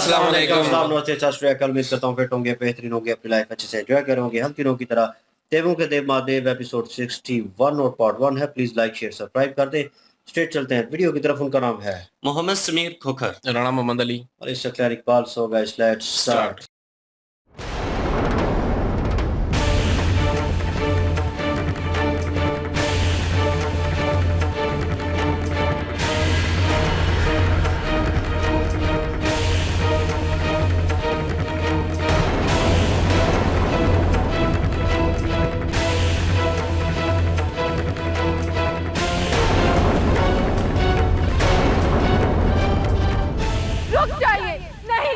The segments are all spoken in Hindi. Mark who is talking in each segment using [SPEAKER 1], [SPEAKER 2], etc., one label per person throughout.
[SPEAKER 1] अस्सलाम वालेकुम।
[SPEAKER 2] नमस्ते, सत श्री अकाल। उम्मीद करता हूँ फिट होंगे, बेहतरीन होंगे, अपनी लाइफ अच्छे से एंजॉय करोगे। हम तीनों की तरह देवों के देव महादेव एपिसोड 61 और पार्ट 1 है। प्लीज लाइक शेयर सब्सक्राइब कर दें। स्ट्रेट चलते हैं वीडियो की तरफ। उनका नाम है
[SPEAKER 1] मोहम्मद समीर खोखर,
[SPEAKER 3] राणा मोहम्मद अली
[SPEAKER 2] और इसका खैर Iqbal. So guys let's start.
[SPEAKER 4] रुक जाइए। नहीं,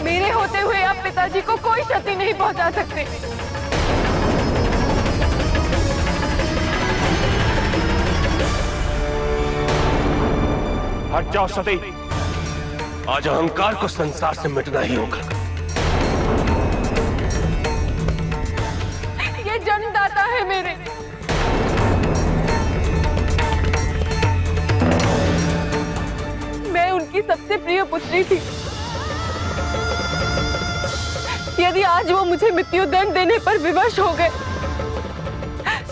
[SPEAKER 4] मेरे होते हुए आप पिताजी को कोई क्षति नहीं पहुंचा सकते।
[SPEAKER 5] हट जाओ सती। आज अहंकार को संसार से मिटना ही होगा।
[SPEAKER 4] ये जन्मदाता है मेरे। मैं उनकी सबसे प्रिय पुत्री थी। यदि आज वो मुझे मृत्यु दंड देने पर विवश हो गए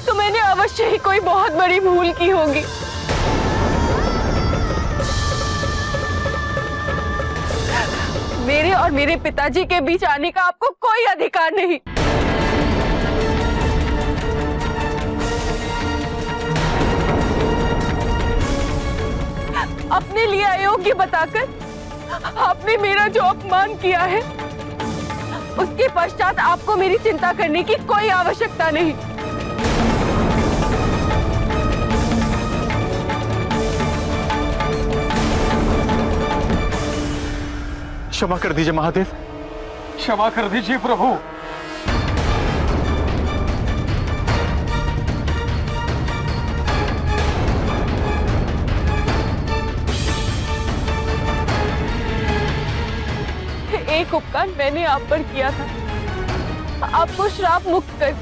[SPEAKER 4] तो मैंने अवश्य ही कोई बहुत बड़ी भूल की होगी। मेरे और मेरे पिताजी के बीच आने का आपको कोई अधिकार नहीं। अपने लिए अयोग्य बताकर आपने मेरा जो अपमान किया है, उसके पश्चात आपको मेरी चिंता करने की कोई आवश्यकता नहीं।
[SPEAKER 5] क्षमा कर दीजिए महादेव, क्षमा कर दीजिए प्रभु।
[SPEAKER 4] एक उपकार मैंने आप पर किया था, आपको श्राप मुक्त कर।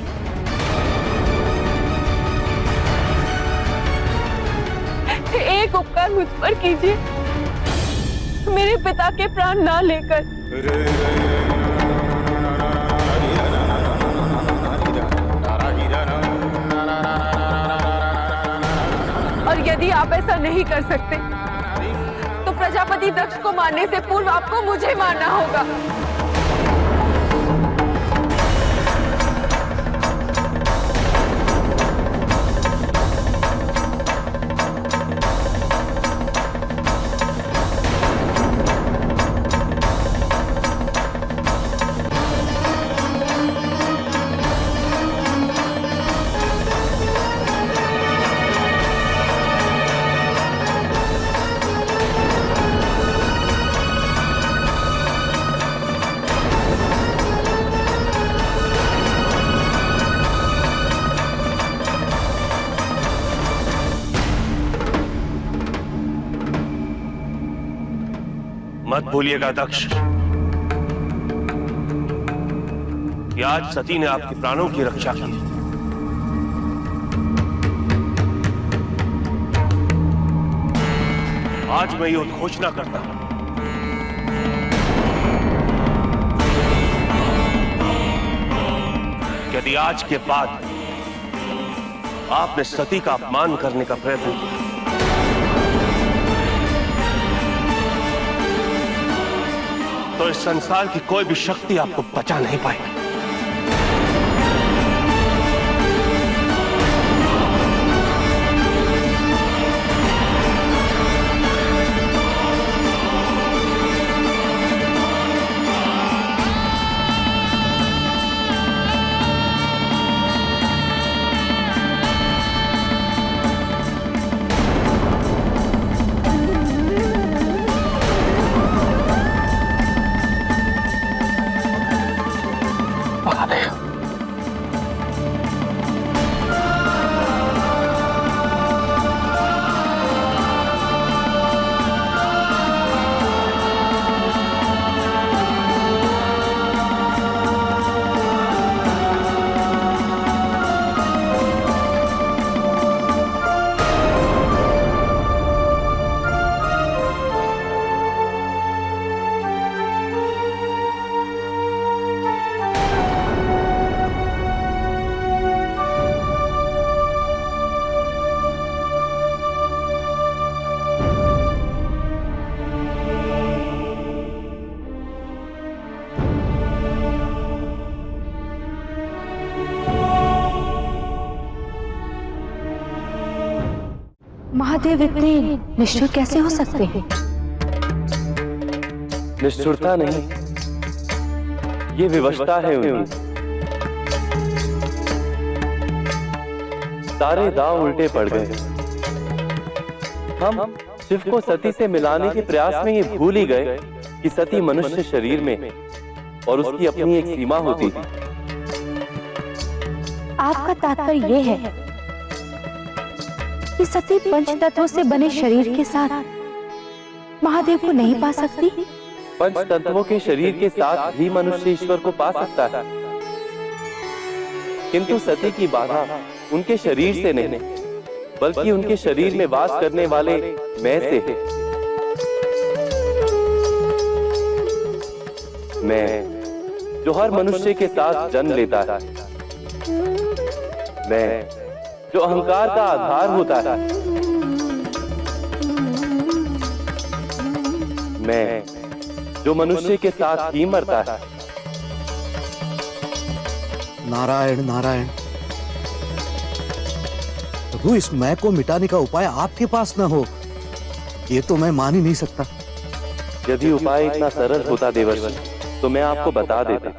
[SPEAKER 4] एक उपकार मुझ पर कीजिए, मेरे पिता के प्राण ना लेकर। और यदि आप ऐसा नहीं कर सकते तो प्रजापति दक्ष को मारने से पूर्व आपको मुझे मारना होगा।
[SPEAKER 5] मत भूलिएगा दक्ष कि आज सती ने आपके प्राणों की रक्षा की। आज मैं ये उद्घोषणा करता हूं, यदि आज के बाद आपने सती का अपमान करने का प्रयत्न किया तो इस संसार की कोई भी शक्ति आपको बचा नहीं पाएगी।
[SPEAKER 4] महादेव इतने निष्ठुर कैसे हो सकते हैं?
[SPEAKER 5] निष्ठुरता नहीं, ये विवशता है उनकी। सारे दांव उल्टे पड़ गए। हम शिव को सती से मिलाने के प्रयास में ये भूल ही गए कि सती मनुष्य शरीर में और उसकी अपनी एक सीमा होती थी।
[SPEAKER 4] आपका तात्पर्य यह है कि सती पंच तत्वों से बने शरीर के साथ महादेव को नहीं पा सकती?
[SPEAKER 5] पंच तत्वों के शरीर के साथ भी मनुष्य ईश्वर को पा सकता है, किंतु सती की बाधा उनके शरीर से नहीं, बल्कि उनके शरीर में वास करने वाले मैं से है। मैं जो हर मनुष्य के साथ जन्म लेता है, मैं जो अहंकार का आधार होता है, मैं जो मनुष्य के साथ ही मरता है।
[SPEAKER 1] नारायण नारायण। प्रभु, इस मैं को मिटाने का उपाय आपके पास न हो, ये तो मैं मान ही नहीं सकता।
[SPEAKER 5] यदि उपाय इतना सरल होता देवर्षि, तो मैं आपको बता देता।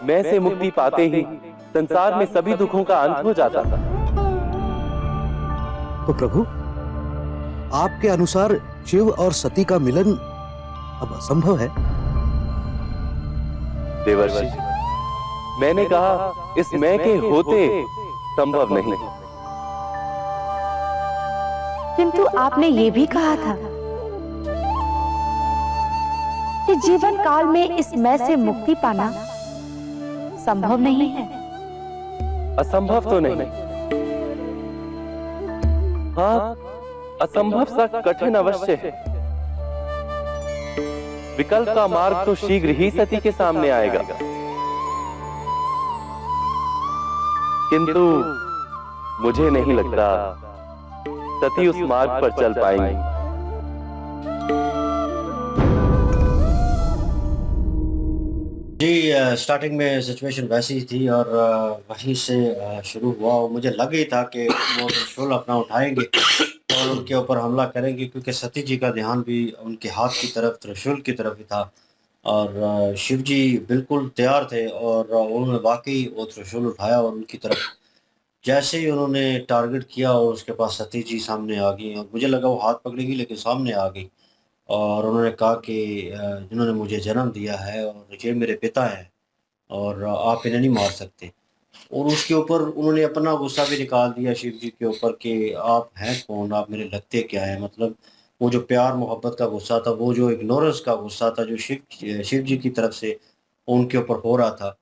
[SPEAKER 5] मैं से मुक्ति पाते ही संसार में सभी दुखों का अंत हो जाता था।
[SPEAKER 1] तो प्रभु, आपके अनुसार शिव और सती का मिलन अब असंभव है?
[SPEAKER 5] देवर्षि, मैंने कहा इस मैं के होते संभव नहीं।
[SPEAKER 4] किंतु आपने ये भी कहा था कि जीवन काल में इस मैं से मुक्ति पाना संभव नहीं है।
[SPEAKER 5] असंभव तो नहीं, हाँ, असंभव सा कठिन अवश्य है। विकल्प का मार्ग तो शीघ्र ही सती के सामने आएगा, किंतु मुझे नहीं लगता सती उस मार्ग पर चल पाएंगी।
[SPEAKER 2] जी, स्टार्टिंग में सिचुएशन वैसी ही थी और वहीं से शुरू हुआ और मुझे लग ही था कि वो त्रिशूल अपना उठाएंगे और उनके ऊपर हमला करेंगे, क्योंकि सती जी का ध्यान भी उनके हाथ की तरफ, त्रिशूल की तरफ ही था। और शिव जी बिल्कुल तैयार थे और उन्होंने वाकई वो त्रिशूल उठाया और उनकी तरफ जैसे ही उन्होंने टारगेट किया और उसके पास सती जी सामने आ गई और मुझे लगा वो हाथ पकड़ेगी, लेकिन सामने आ गई और उन्होंने कहा कि जिन्होंने मुझे जन्म दिया है और ये मेरे पिता हैं और आप इन्हें नहीं मार सकते। और उसके ऊपर उन्होंने अपना गुस्सा भी निकाल दिया शिव जी के ऊपर कि आप हैं कौन, आप मेरे लगते क्या है। मतलब वो जो प्यार मोहब्बत का गुस्सा था, वो जो इग्नोरेंस का गुस्सा था, जो शिव जी की तरफ से उनके ऊपर हो रहा था,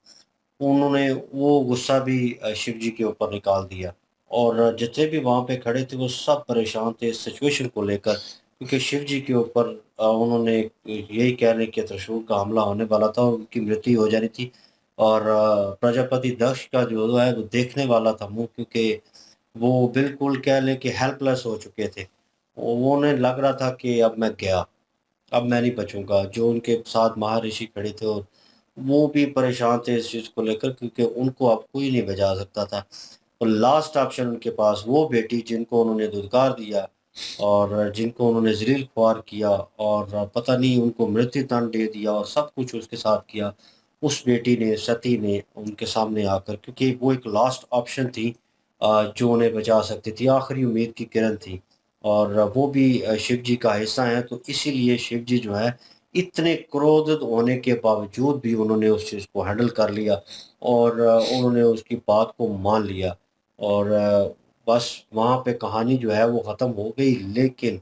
[SPEAKER 2] उन्होंने वो गुस्सा भी शिव जी के ऊपर निकाल दिया। और जितने भी वहाँ पे खड़े थे वो सब परेशान थे इस सिचुएशन को लेकर, क्योंकि शिव जी के ऊपर उन्होंने यही कह रहे कि त्रिशूल का हमला होने वाला था और उनकी मृत्यु हो जानी थी। और प्रजापति दक्ष का जो है वो देखने वाला था मुंह, क्योंकि वो बिल्कुल कह लें कि हेल्पलेस हो चुके थे। उन्हें लग रहा था कि अब मैं गया, अब मैं नहीं बचूंगा। जो उनके साथ महर्षि खड़े थे और वो भी परेशान थे इस चीज़ को लेकर, क्योंकि उनको अब कोई नहीं बचा सकता था। और लास्ट ऑप्शन उनके पास वो बेटी जिनको उन्होंने धुतकार दिया और जिनको उन्होंने जलील ख्वार किया और पता नहीं उनको मृत्यु दंड दे दिया और सब कुछ उसके साथ किया, उस बेटी ने, सती ने उनके सामने आकर, क्योंकि वो एक लास्ट ऑप्शन थी जो उन्हें बचा सकती थी, आखिरी उम्मीद की किरण थी। और वो भी शिव जी का हिस्सा है, तो इसीलिए शिव जी जो है इतने क्रोधित होने के बावजूद भी उन्होंने उस चीज़ को हैंडल कर लिया और उन्होंने उसकी बात को मान लिया। और बस वहाँ पे कहानी जो है वो ख़त्म हो गई। लेकिन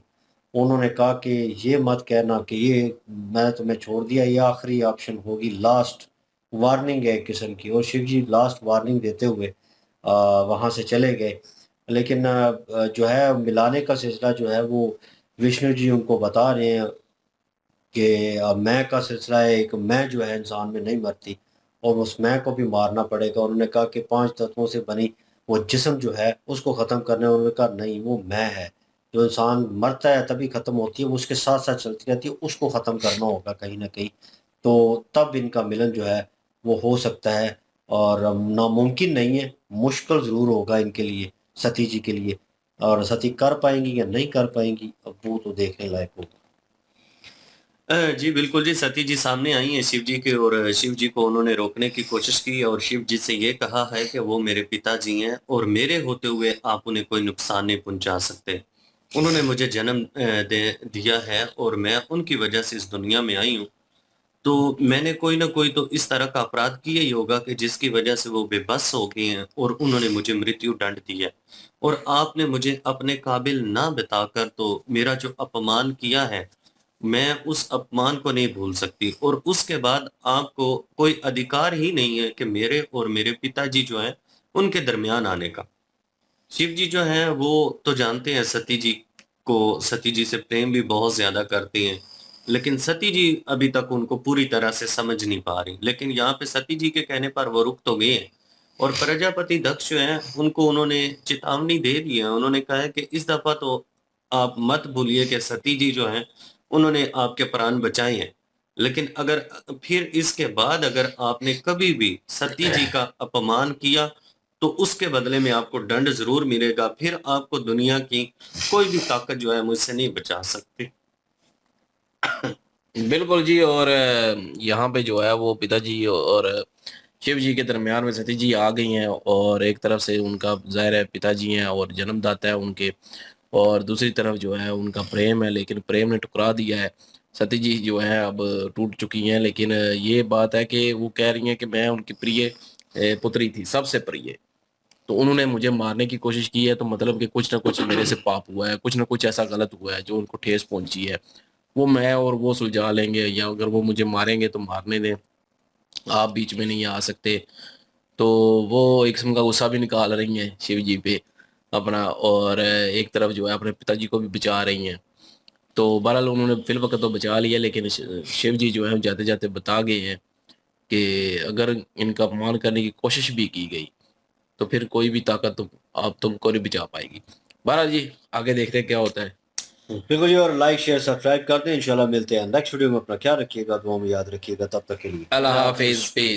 [SPEAKER 2] उन्होंने कहा कि ये मत कहना कि ये मैंने तुम्हें छोड़ दिया, ये आखिरी ऑप्शन होगी, लास्ट वार्निंग है एक किस्म की। और शिव जी लास्ट वार्निंग देते हुए वहाँ से चले गए। लेकिन जो है मिलाने का सिलसिला जो है वो विष्णु जी उनको बता रहे हैं कि मैं का सिलसिला है, एक मैं जो है इंसान में नहीं मरती और उस मैं को भी मारना पड़ेगा। उन्होंने कहा कि 5 तत्वों से बनी वो जिस्म जो है उसको ख़त्म करना है। उन्होंने कहा नहीं, वो मैं है जो इंसान मरता है तभी ख़त्म होती है, वो उसके साथ साथ चलती रहती है, उसको ख़त्म करना होगा कहीं ना कहीं। तो तब इनका मिलन जो है वो हो सकता है और नामुमकिन नहीं है, मुश्किल ज़रूर होगा इनके लिए, सती जी के लिए, और सती कर पाएंगी या नहीं कर पाएंगी, अब वो तो देखने लायक होगा। जी बिल्कुल जी, सती जी सामने आई हैं शिव जी के, और शिव जी को उन्होंने रोकने की कोशिश की और शिव जी से ये कहा है कि वो मेरे पिताजी हैं और मेरे होते हुए आप उन्हें कोई नुकसान नहीं पहुंचा सकते। उन्होंने मुझे जन्म दिया है और मैं उनकी वजह से इस दुनिया में आई हूँ। तो मैंने कोई ना कोई तो इस तरह का अपराध किया ही होगा कि जिसकी वजह से वो बेबस हो गए हैं और उन्होंने मुझे मृत्यु दंड दिया है। और आपने मुझे अपने काबिल ना बताकर तो मेरा जो अपमान किया है, मैं उस अपमान को नहीं भूल सकती, और उसके बाद आपको कोई अधिकार ही नहीं है कि मेरे और मेरे पिताजी जो हैं, उनके दरमियान आने का। शिव जी जो हैं वो तो जानते हैं सती जी को, सती जी से प्रेम भी बहुत ज़्यादा करती हैं, लेकिन सती जी अभी तक उनको पूरी तरह से समझ नहीं पा रही। लेकिन यहाँ पे सती जी के कहने पर वो रुक तो गए हैं, और प्रजापति दक्ष जो हैं उनको उन्होंने चेतावनी दे दी है। उन्होंने कहा है कि इस दफ़ा तो आप मत भूलिए कि सती जी जो हैं उन्होंने आपके प्राण बचाए हैं। लेकिन अगर फिर इसके बाद अगर आपने कभी भी सती जी का अपमान किया, तो उसके बदले में आपको दंड ज़रूर मिलेगा। फिर आपको दुनिया की कोई भी ताकत जो है मुझसे नहीं बचा सकती।
[SPEAKER 3] बिल्कुल जी। और यहाँ पे जो है वो पिताजी और शिव जी के दरमियान में सती जी आ गई हैं, और एक तरफ से उनका ज़ाहिर है पिताजी हैं और जन्मदाता है उनके, और दूसरी तरफ जो है उनका प्रेम है, लेकिन प्रेम ने ठुकरा दिया है। सती जी जो है अब टूट चुकी हैं, लेकिन ये बात है कि वो कह रही हैं कि मैं उनकी प्रिय पुत्री थी, सबसे प्रिय। तो उन्होंने मुझे मारने की कोशिश की है, तो मतलब कि कुछ ना कुछ मेरे से पाप हुआ है, कुछ ना कुछ ऐसा गलत हुआ है जो उनको ठेस पहुंची है। वो मैं और वो सुलझा लेंगे, या अगर वो मुझे मारेंगे तो मारने दें, आप बीच में नहीं आ सकते। तो वो एक किस्म का गुस्सा भी निकाल रही हैं शिव जी पे अपना, और एक तरफ जो है अपने पिताजी को भी बचा रही हैं। तो बहरहाल उन्होंने फिल वक्त तो बचा लिया, लेकिन शिव जी जो है जाते जाते बता गए हैं कि अगर इनका अपमान करने की कोशिश भी की गई तो फिर कोई भी ताकत आप तुमको नहीं बचा पाएगी। बहरहाल जी आगे देखते हैं क्या होता है।
[SPEAKER 2] बिल्कुल जी, और लाइक शेयर सब्सक्राइब कर दें। इंशाल्लाह मिलते हैं नेक्स्ट वीडियो में। अपना ख्याल रखिएगा, दुआ में याद रखिएगा। तब तक के लिए
[SPEAKER 3] अल्लाह
[SPEAKER 2] अल्लाह
[SPEAKER 3] हाफिज,
[SPEAKER 2] हाफ़िज़।
[SPEAKER 3] पीस।